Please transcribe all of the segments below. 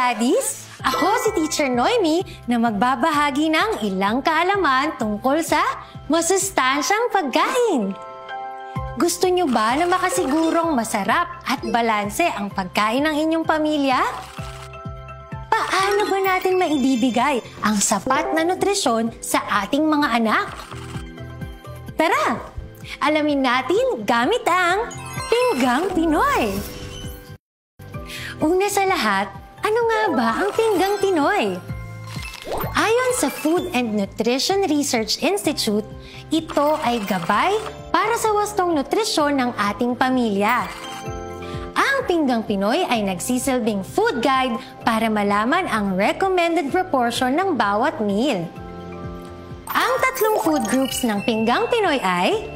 Buddies! Ako si Teacher Noemi na magbabahagi ng ilang kaalaman tungkol sa masustansyang pagkain. Gusto nyo ba na makasigurong masarap at balanse ang pagkain ng inyong pamilya? Paano ba natin maibibigay ang sapat na nutrisyon sa ating mga anak? Tara, alamin natin gamit ang Pinggang Pinoy! Una sa lahat, ano nga ba ang Pinggang Pinoy? Ayon sa Food and Nutrition Research Institute, ito ay gabay para sa wastong nutrisyon ng ating pamilya. Ang Pinggang Pinoy ay nagsisilbing food guide para malaman ang recommended proportion ng bawat meal. Ang tatlong food groups ng Pinggang Pinoy ay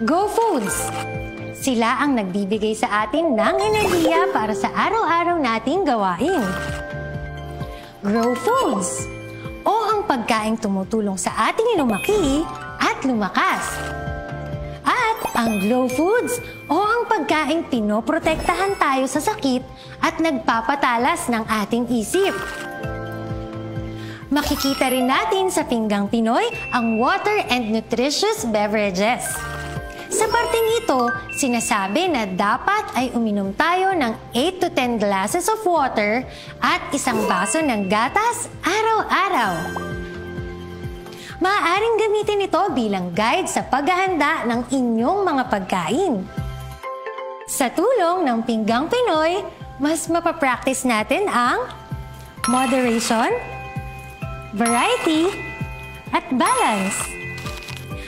Go Foods. Sila ang nagbibigay sa atin ng enerhiya para sa araw-araw nating gawain. Grow Foods, o ang pagkaing tumutulong sa ating lumaki at lumakas. At ang Glow Foods, o ang pagkaing pinoprotektahan tayo sa sakit at nagpapatalas ng ating isip. Makikita rin natin sa Pinggang Pinoy ang water and nutritious beverages. Sa parteng ito, sinasabi na dapat ay uminom tayo ng 8 to 10 glasses of water at isang baso ng gatas araw-araw. Maaaring gamitin ito bilang guide sa paghahanda ng inyong mga pagkain. Sa tulong ng Pinggang Pinoy, mas mapapractice natin ang moderation, variety, at balance.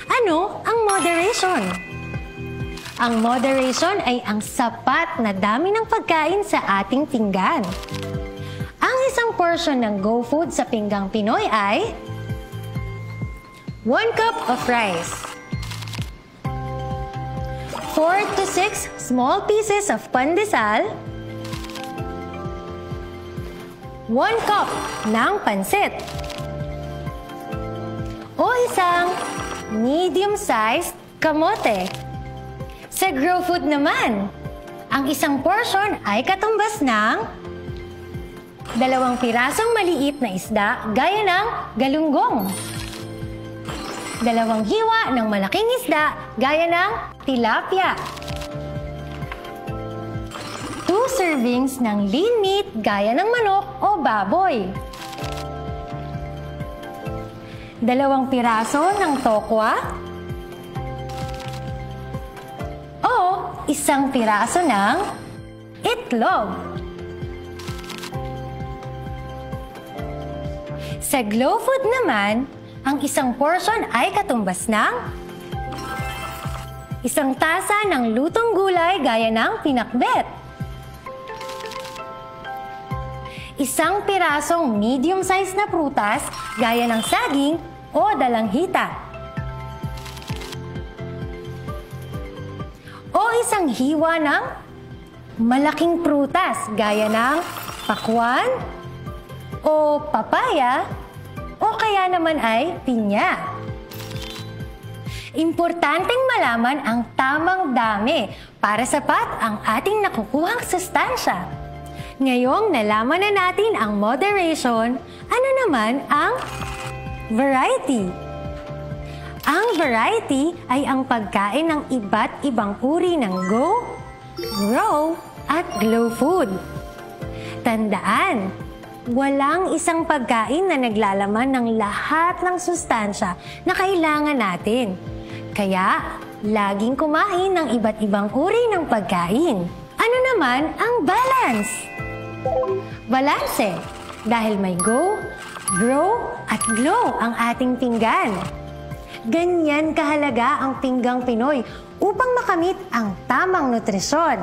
Ano ang moderation? Ang moderation ay ang sapat na dami ng pagkain sa ating pinggan. Ang isang portion ng Go Food sa Pinggang Pinoy ay 1 cup of rice, 4 to 6 small pieces of pandesal, 1 cup ng pansit, o isang medium-sized kamote. Sa Grow Food naman, ang isang portion ay katumbas ng 2 pirasong maliit na isda gaya ng galunggong, 2 hiwa ng malaking isda gaya ng tilapia, 2 servings ng lean meat gaya ng manok o baboy, 2 piraso ng tokwa, o 1 piraso ng itlog. Sa Glow Food naman, ang isang portion ay katumbas ng 1 tasa ng lutong gulay gaya ng pinakbet, 1 pirasong medium-sized na prutas gaya ng saging o dalanghita, o 1 hiwa ng malaking prutas gaya ng pakwan o papaya o kaya naman ay pinya. Importanteng malaman ang tamang dami para sapat ang ating nakukuhang sustansya. Ngayong nalaman na natin ang moderation, ano naman ang variety? Ang variety ay ang pagkain ng iba't ibang uri ng Go, Grow, at Glow Food. Tandaan, walang isang pagkain na naglalaman ng lahat ng sustansya na kailangan natin. Kaya, laging kumain ng iba't ibang uri ng pagkain. Ano naman ang balance? Balanse, dahil may Go, Grow, at Glow ang ating pinggan. Ganyan kahalaga ang Pinggang Pinoy upang makamit ang tamang nutrisyon.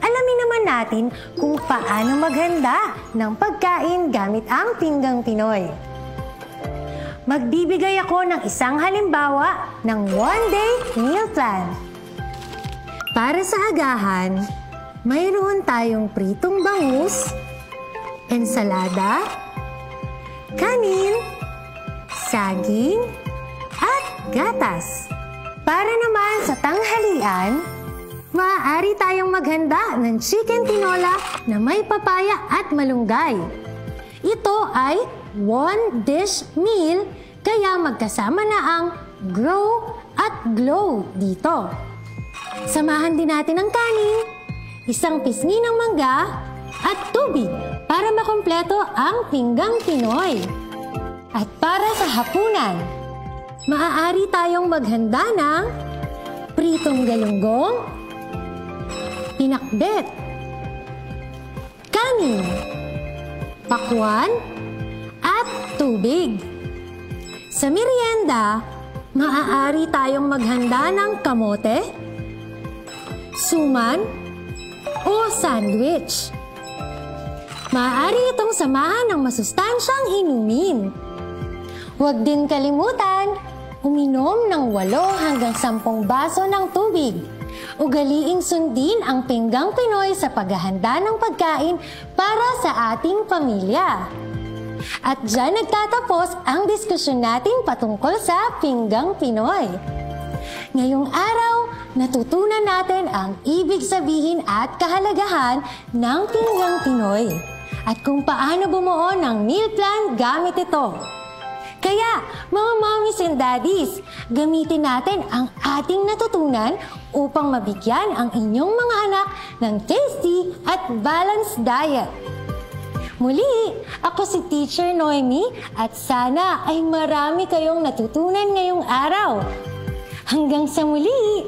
Alamin naman natin kung paano maghanda ng pagkain gamit ang Pinggang Pinoy. Magbibigay ako ng isang halimbawa ng one-day meal plan. Para sa agahan, mayroon tayong pritong bangus, ensalada, kanin, saging, at gatas. Para naman sa tanghalian, Maaari tayong maghanda ng chicken tinola na may papaya at malunggay. Ito ay one-dish meal, kaya magkasama na ang grow at glow dito. Samahan din natin ang kanin, isang pisngi ng mangga, at tubig para makumpleto ang pinggang Pinoy. At para sa hapunan, maaari tayong maghanda ng pritong galunggong, pinakbet, kanin, pakwan, at tubig. Sa merienda, maaari tayong maghanda ng kamote, suman, o sandwich. Maaari itong samahan ng masustansyang inumin. Huwag din kalimutan, uminom ng 8 hanggang 10 baso ng tubig. Ugaliing sundin ang pinggang Pinoy sa paghahanda ng pagkain para sa ating pamilya. At dyan nagtatapos ang diskusyon natin patungkol sa pinggang Pinoy. Ngayong araw, natutunan natin ang ibig sabihin at kahalagahan ng pinggang Pinoy at kung paano bumuo ng meal plan gamit ito. Kaya, mga mommies and daddies, gamitin natin ang ating natutunan upang mabigyan ang inyong mga anak ng tasty at balanced diet. Muli, ako si Teacher Noemi at sana ay marami kayong natutunan ngayong araw. Hanggang sa muli!